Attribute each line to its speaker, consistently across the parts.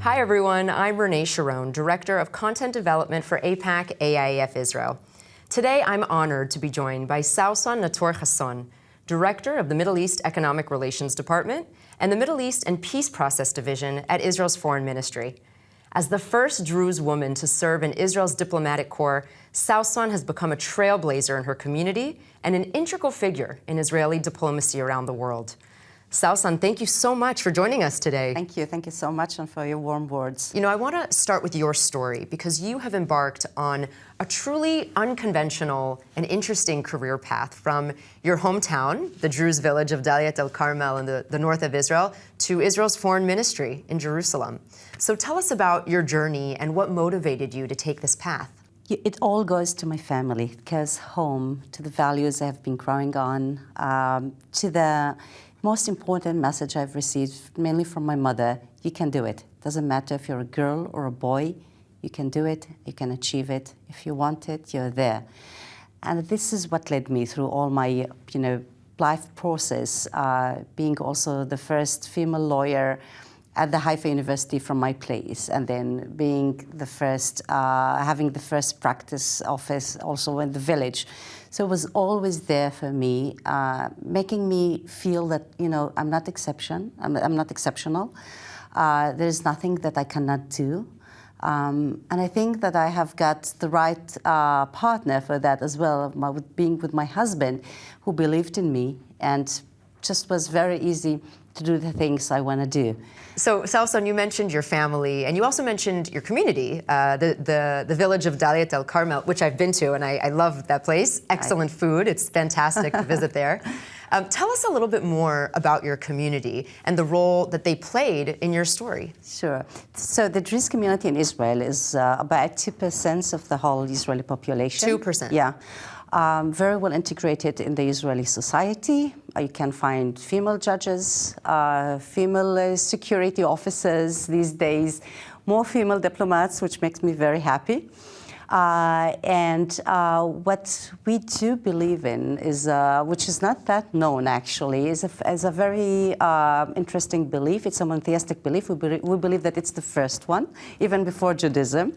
Speaker 1: Hi everyone, I'm Renee Sharon, Director of Content Development for AIPAC AIEF Israel. Today I'm honored to be joined by Sawsan Natour Hasson, Director of the Middle East Economic Relations Department and the Middle East and Peace Process Division at Israel's Foreign Ministry. As the first Druze woman to serve in Israel's diplomatic corps, Sawsan has become a trailblazer in her community and an integral figure in Israeli diplomacy around the world. Sawsan, thank you so much for joining us today.
Speaker 2: Thank you so much, and for your warm words.
Speaker 1: You know, I want to start with your story because you have embarked on a truly unconventional and interesting career path from your hometown, the Druze village of Daliat el-Carmel in the north of Israel, to Israel's foreign ministry in Jerusalem. So tell us about your journey and what motivated you to take this path.
Speaker 2: It all goes to my family. It goes home, to the values I have been growing on, to the most important message I've received, mainly from my mother: you can do it. Doesn't matter if you're a girl or a boy, you can do it, you can achieve it. If you want it, you're there. And this is what led me through all my, life process, being also the first female lawyer at the Haifa University from my place, and then being the first, having the first practice office also in the village. So it was always there for me, making me feel that, I'm not exceptional. There's nothing that I cannot do. And I think that I have got the right partner for that as well, being with my husband, who believed in me and just was very easy to do the things I want to do.
Speaker 1: So, Sawsan, you mentioned your family, and you also mentioned your community, the village of Daliat el-Carmel, which I've been to, and I love that place. Excellent food. It's fantastic to visit there. Tell us a little bit more about your community and the role that they played in your story.
Speaker 2: Sure. So the Druze community in Israel is about 2% of the whole Israeli population.
Speaker 1: 2%?
Speaker 2: Yeah. Very well integrated in the Israeli society. You can find female judges, female security officers these days, more female diplomats, which makes me very happy. And what we do believe in is, which is not that known actually, is a very interesting belief. It's a monotheistic belief. We believe that it's the first one, even before Judaism.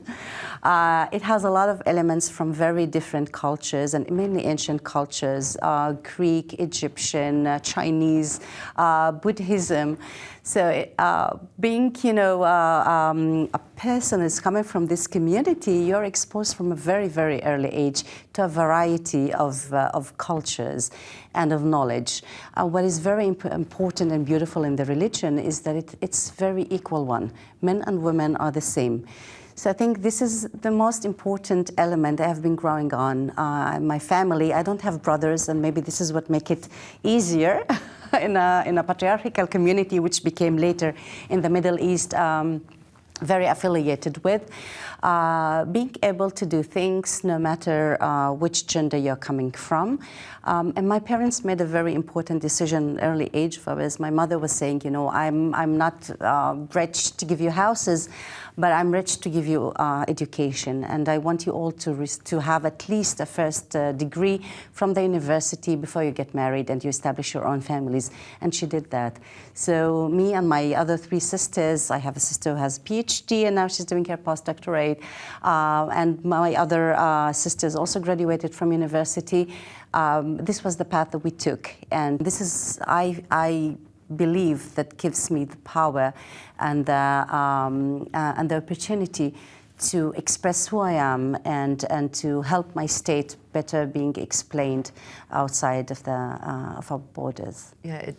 Speaker 2: It has a lot of elements from very different cultures, and mainly ancient cultures, Greek, Egyptian, Chinese, Buddhism. So being, a person is coming from this community, you're exposed from a very, very early age to a variety of cultures and of knowledge. What is very important and beautiful in the religion is that it's very equal one. Men and women are the same. So I think this is the most important element I have been growing on. My family, I don't have brothers, and maybe this is what makes it easier in a patriarchal community, which became later in the Middle East very affiliated with. Being able to do things no matter which gender you're coming from. And my parents made a very important decision at an early age for us. My mother was saying, I'm not rich to give you houses, but I'm rich to give you education. And I want you all to have at least a first degree from the university before you get married and you establish your own families. And she did that. So me and my other 3 sisters, I have a sister who has a PhD, and now she's doing her postdoctorate. And my other sisters also graduated from university. This was the path that we took. And this is, I believe, that gives me the power and the opportunity to express who I am and to help my state better being explained outside of our borders.
Speaker 1: Yeah,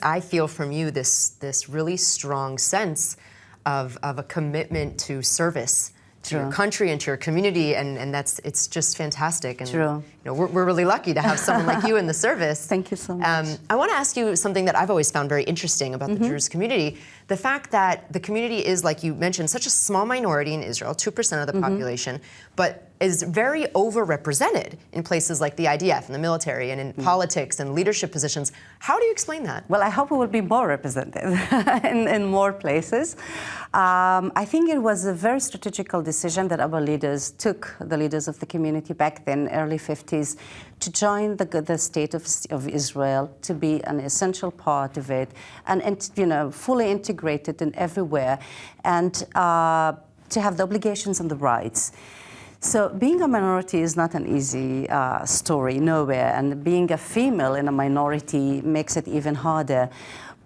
Speaker 1: I feel from you this really strong sense of a commitment to service to your country and to your community, and it's just fantastic. And
Speaker 2: True.
Speaker 1: We're really lucky to have someone like you in the service.
Speaker 2: Thank you so much.
Speaker 1: I want to ask you something that I've always found very interesting about the Druze community: the fact that the community is, like you mentioned, such a small minority in Israel, 2% of the population, but is very overrepresented in places like the IDF and the military and in politics and leadership positions. How do you explain that?
Speaker 2: Well, I hope we will be more represented in more places. I think it was a very strategical decision that our leaders took, the leaders of the community back then, early 50s, to join the state of Israel, to be an essential part of it, and fully integrated in everywhere, and to have the obligations and the rights. So being a minority is not an easy story, nowhere, and being a female in a minority makes it even harder.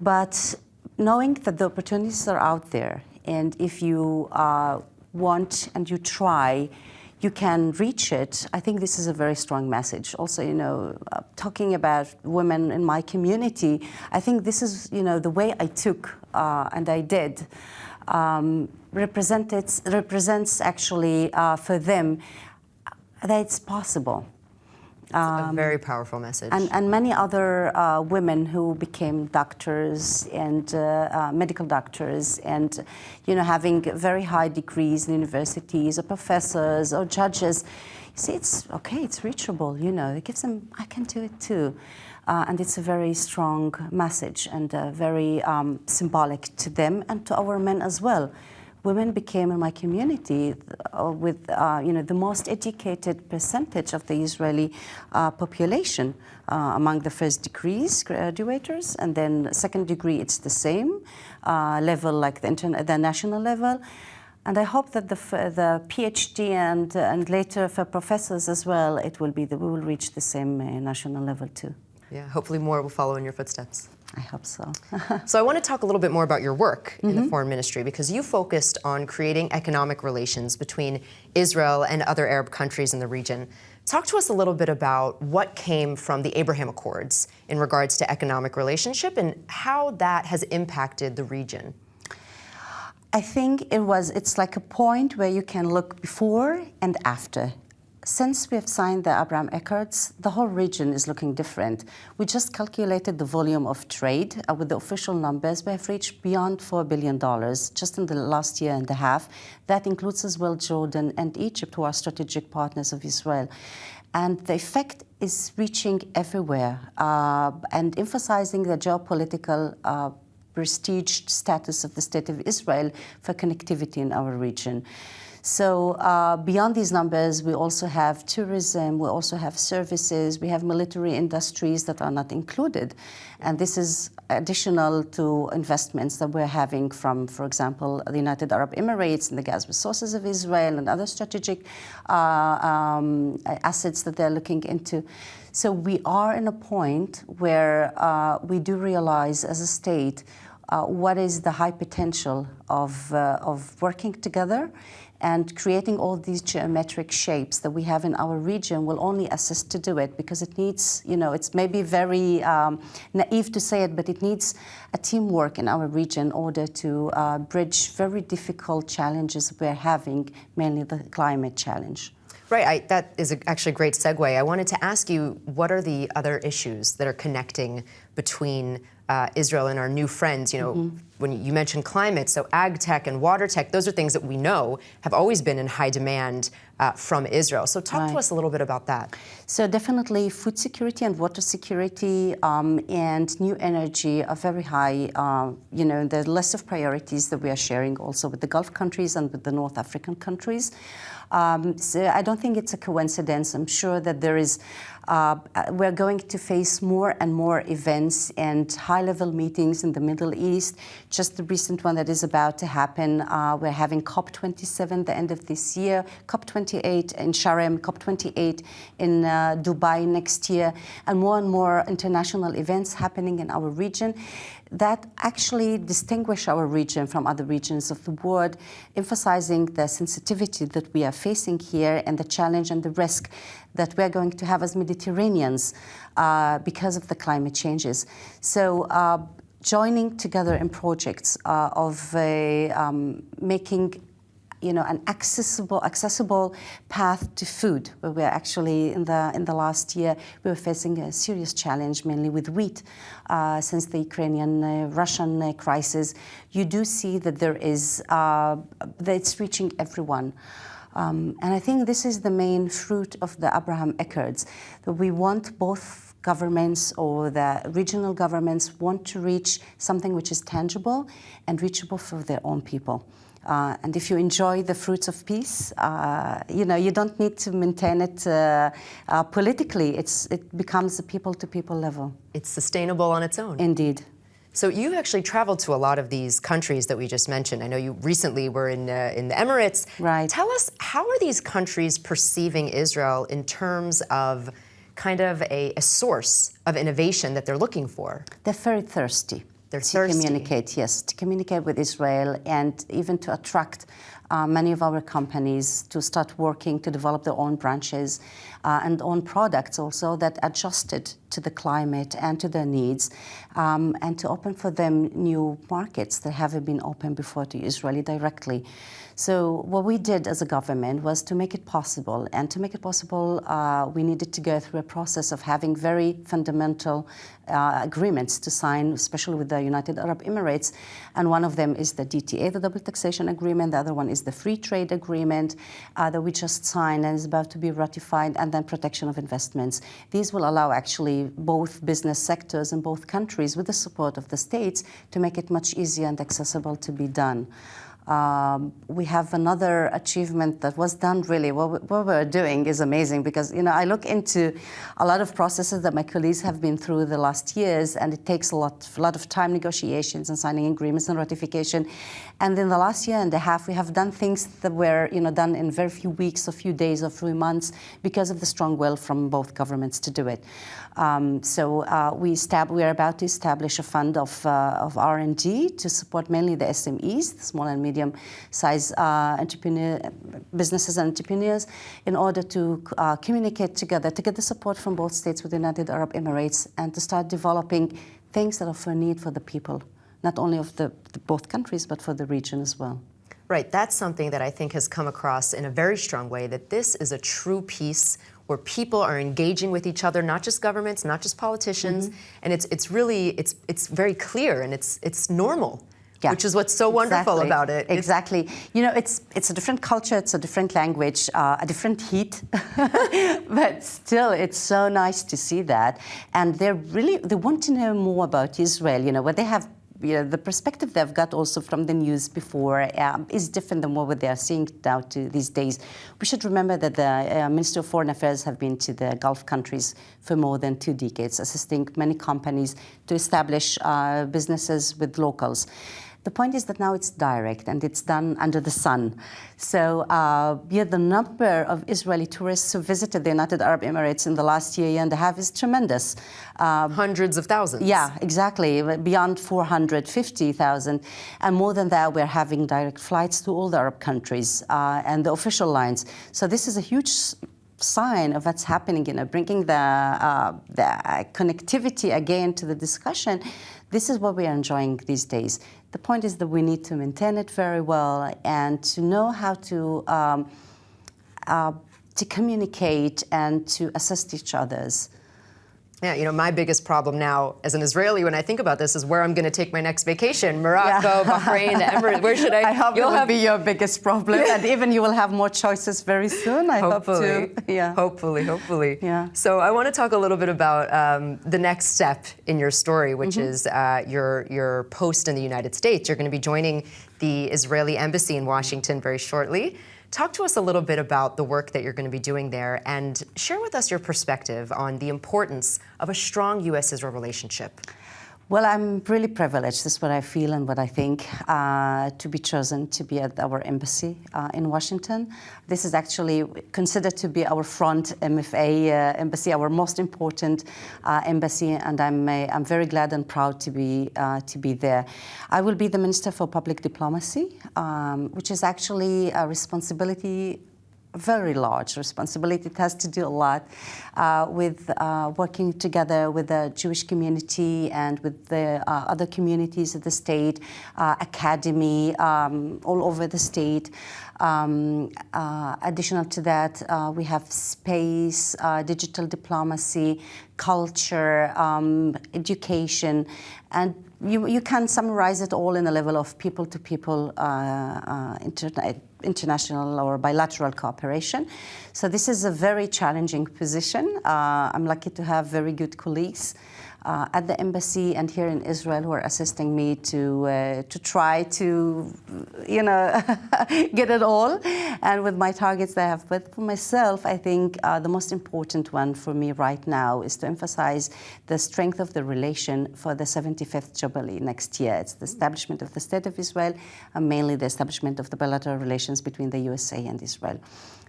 Speaker 2: But knowing that the opportunities are out there, and if you want and you try, you can reach it. I think this is a very strong message. Also, talking about women in my community, I think this is, the way I took and I did, represents actually for them that it's possible.
Speaker 1: It's a very powerful message.
Speaker 2: And many other women who became doctors and medical doctors and, having very high degrees in universities or professors or judges. You see, it's okay, it's reachable, it gives them, I can do it too. And it's a very strong message and very symbolic to them and to our men as well. Women became in my community with the most educated percentage of the Israeli population among the first degrees graduates, and then second degree it's the same level like the national level. And I hope that the PhD and later for professors as well, we will reach the same national level too.
Speaker 1: Yeah, hopefully more will follow in your footsteps.
Speaker 2: I hope so.
Speaker 1: So I want to talk a little bit more about your work in the foreign ministry, because you focused on creating economic relations between Israel and other Arab countries in the region. Talk to us a little bit about what came from the Abraham Accords in regards to economic relationship and how that has impacted the region.
Speaker 2: I think it's like a point where you can look before and after. Since we have signed the Abraham Accords, the whole region is looking different. We just calculated the volume of trade with the official numbers. We have reached beyond $4 billion just in the last year and a half. That includes as well Jordan and Egypt, who are strategic partners of Israel. And the effect is reaching everywhere and emphasizing the geopolitical prestige status of the State of Israel for connectivity in our region. So beyond these numbers, we also have tourism, we also have services, we have military industries that are not included. And this is additional to investments that we're having from, for example, the United Arab Emirates and the gas resources of Israel and other strategic assets that they're looking into. So we are in a point where we do realize as a state what is the high potential of working together, and creating all these geometric shapes that we have in our region will only assist to do it, because it needs, it's maybe very naive to say it, but it needs a teamwork in our region in order to bridge very difficult challenges we're having, mainly the climate challenge.
Speaker 1: Right, that is actually a great segue. I wanted to ask you, what are the other issues that are connecting between Israel and our new friends? When you mentioned climate, so ag tech and water tech, those are things that we know have always been in high demand from Israel. So talk to us a little bit about that.
Speaker 2: So definitely food security and water security and new energy are very high. The list of priorities that we are sharing also with the Gulf countries and with the North African countries. So I don't think it's a coincidence. I'm sure that there is, we're going to face more and more events and high-level meetings in the Middle East. Just the recent one that is about to happen, we're having COP27 the end of this year, COP28 in Sharm, COP28 in Dubai next year, and more international events happening in our region that actually distinguish our region from other regions of the world, emphasizing the sensitivity that we are facing here and the challenge and the risk that we're going to have as Mediterraneans because of the climate changes. So joining together in projects of making an accessible path to food, where we're actually in the last year we were facing a serious challenge, mainly with wheat, since the Ukrainian-Russian crisis. You do see that there is that it's reaching everyone. And I think this is the main fruit of the Abraham Accords, that we want both governments or the regional governments want to reach something which is tangible and reachable for their own people. And if you enjoy the fruits of peace, you don't need to maintain it politically. It becomes a people-to-people level.
Speaker 1: It's sustainable on its own.
Speaker 2: Indeed.
Speaker 1: So you actually traveled to a lot of these countries that we just mentioned. I know you recently were in the Emirates.
Speaker 2: Right.
Speaker 1: Tell us, how are these countries perceiving Israel in terms of kind of a source of innovation that they're looking for?
Speaker 2: They're very thirsty.
Speaker 1: They're
Speaker 2: to
Speaker 1: thirsty.
Speaker 2: communicate, yes, to communicate with Israel and even to attract many of our companies to start working to develop their own branches and own products also that adjusted to the climate and to their needs, and to open for them new markets that haven't been opened before to Israeli directly. So what we did as a government was to make it possible, and to make it possible, we needed to go through a process of having very fundamental agreements to sign, especially with the United Arab Emirates, and one of them is the DTA, the Double Taxation Agreement. The other one is the Free Trade Agreement that we just signed and is about to be ratified, and then protection of investments. These will allow actually both business sectors in both countries, with the support of the states, to make it much easier and accessible to be done. We have another achievement that was done really. What we're doing is amazing because, I look into a lot of processes that my colleagues have been through the last years, and it takes a lot of time, negotiations and signing agreements and ratification. And in the last year and a half, we have done things that were, done in very few weeks, a few days, or few months, because of the strong will from both governments to do it. We are about to establish a fund of R&D to support mainly the SMEs, the small and medium-sized businesses and entrepreneurs, in order to communicate together, to get the support from both states with the United Arab Emirates, and to start developing things that are for need for the people, not only of the both countries, but for the region as well.
Speaker 1: Right, that's something that I think has come across in a very strong way, that this is a true peace where people are engaging with each other, not just governments, not just politicians, and it's very clear, and it's normal. Yeah, which is what's so wonderful about it.
Speaker 2: Exactly. It's a different culture, it's a different language, a different heat, but still, it's so nice to see that. And they want to know more about Israel, what they have. The perspective they've got also from the news before is different than what they are seeing now these days. We should remember that the Minister of Foreign Affairs have been to the Gulf countries for more than 2 decades, assisting many companies to establish businesses with locals. The point is that now it's direct and it's done under the sun. So the number of Israeli tourists who visited the United Arab Emirates in the last year and a half is tremendous.
Speaker 1: Hundreds of thousands.
Speaker 2: Yeah, exactly, beyond 450,000. And more than that, we're having direct flights to all the Arab countries and the official lines. So this is a huge sign of what's happening, bringing the connectivity again to the discussion. This is what we are enjoying these days. The point is that we need to maintain it very well and to know how to communicate and to assist each others.
Speaker 1: Yeah, my biggest problem now as an Israeli when I think about this is where I'm going to take my next vacation. Morocco, Bahrain, the Emirates, where should I?
Speaker 2: I hope it will be your biggest problem, and even you will have more choices very soon, I hope too. Yeah.
Speaker 1: Hopefully.
Speaker 2: Yeah.
Speaker 1: So I want to talk a little bit about the next step in your story, which is your post in the United States. You're going to be joining the Israeli embassy in Washington very shortly. Talk to us a little bit about the work that you're going to be doing there, and share with us your perspective on the importance of a strong U.S.-Israel relationship.
Speaker 2: Well, I'm really privileged, this is what I feel and what I think, to be chosen to be at our embassy in Washington. This is actually considered to be our front MFA embassy, our most important embassy, and I'm very glad and proud to be there. I will be the Minister for Public Diplomacy, which is actually a responsibility, very large responsibility. It has to do a lot with working together with the Jewish community and with the other communities of the state, academy, all over the state. Additional to that, we have space, digital diplomacy, culture, education, and you can summarize it all in a level of people-to-people international or bilateral cooperation. So this is a very challenging position. I'm lucky to have very good colleagues at the embassy and here in Israel who are assisting me to try to, get it all. And with my targets that I have, but for myself, I think the most important one for me right now is to emphasize the strength of the relation for the 75th Jubilee next year. It's the establishment of the State of Israel and mainly the establishment of the bilateral relations between the USA and Israel.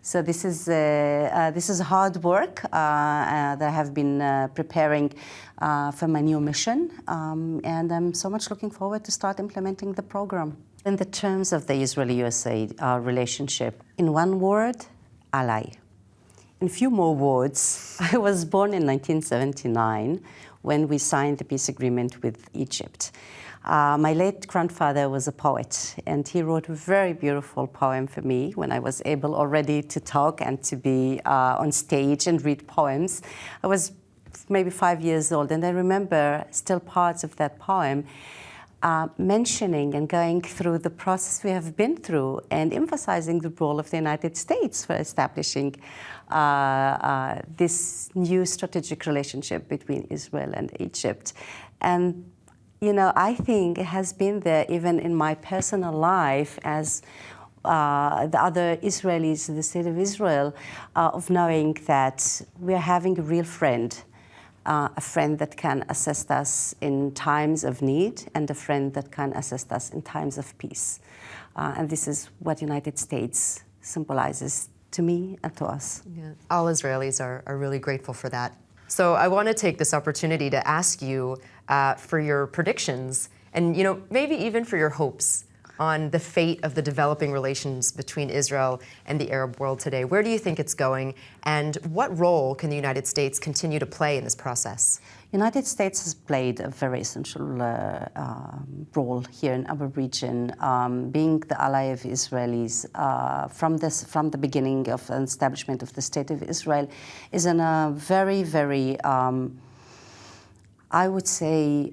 Speaker 2: So this is hard work that I have been preparing for my new mission, and I'm so much looking forward to start implementing the program. In the terms of the Israeli-USA relationship, in one word, ally. In few more words, I was born in 1979 when we signed the peace agreement with Egypt. My late grandfather was a poet, and he wrote a very beautiful poem for me when I was able already to talk and to be on stage and read poems. I was maybe 5 years old, and I remember still parts of that poem mentioning and going through the process we have been through and emphasizing the role of the United States for establishing this new strategic relationship between Israel and Egypt. And I think it has been there even in my personal life as the other Israelis in the State of Israel, of knowing that we are having a real friend, a friend that can assist us in times of need and a friend that can assist us in times of peace. And this is what United States symbolizes to me and to us.
Speaker 1: Yeah. All Israelis are really grateful for that. So I want to take this opportunity to ask you for your predictions and, maybe even for your hopes on the fate of the developing relations between Israel and the Arab world today. Where do you think it's going, and what role can the United States continue to play in this process?
Speaker 2: United States has played a very essential role here in our region, being the ally of Israelis from the beginning of the establishment of the State of Israel is in a very, very, I would say,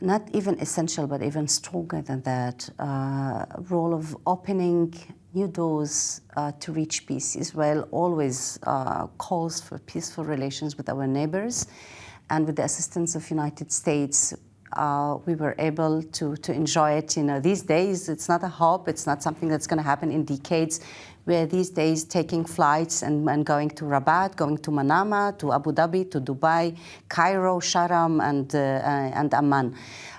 Speaker 2: not even essential, but even stronger than that, role of opening new doors to reach peace. Israel always calls for peaceful relations with our neighbors, and with the assistance of United States, we were able to enjoy it. These days, it's not a hope, it's not something that's going to happen in decades. We're these days taking flights and going to Rabat, going to Manama, to Abu Dhabi, to Dubai, Cairo, Sharm, and Amman.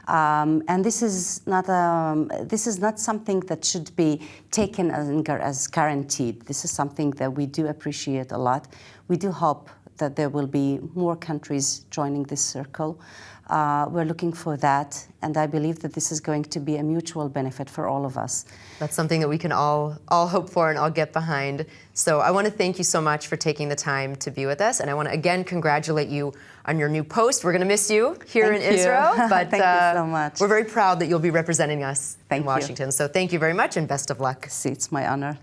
Speaker 2: And this is not something that should be taken as guaranteed. This is something that we do appreciate a lot. We do hope that there will be more countries joining this circle. We're looking for that, and I believe that this is going to be a mutual benefit for all of us.
Speaker 1: That's something that we can all hope for and all get behind. So I want to thank you so much for taking the time to be with us, and I want to again congratulate you on your new post. We're going to miss you here in Israel, but
Speaker 2: thank you so much.
Speaker 1: We're very proud that you'll be representing us in Washington.
Speaker 2: You.
Speaker 1: So thank you very much, and best of luck.
Speaker 2: It's my honor.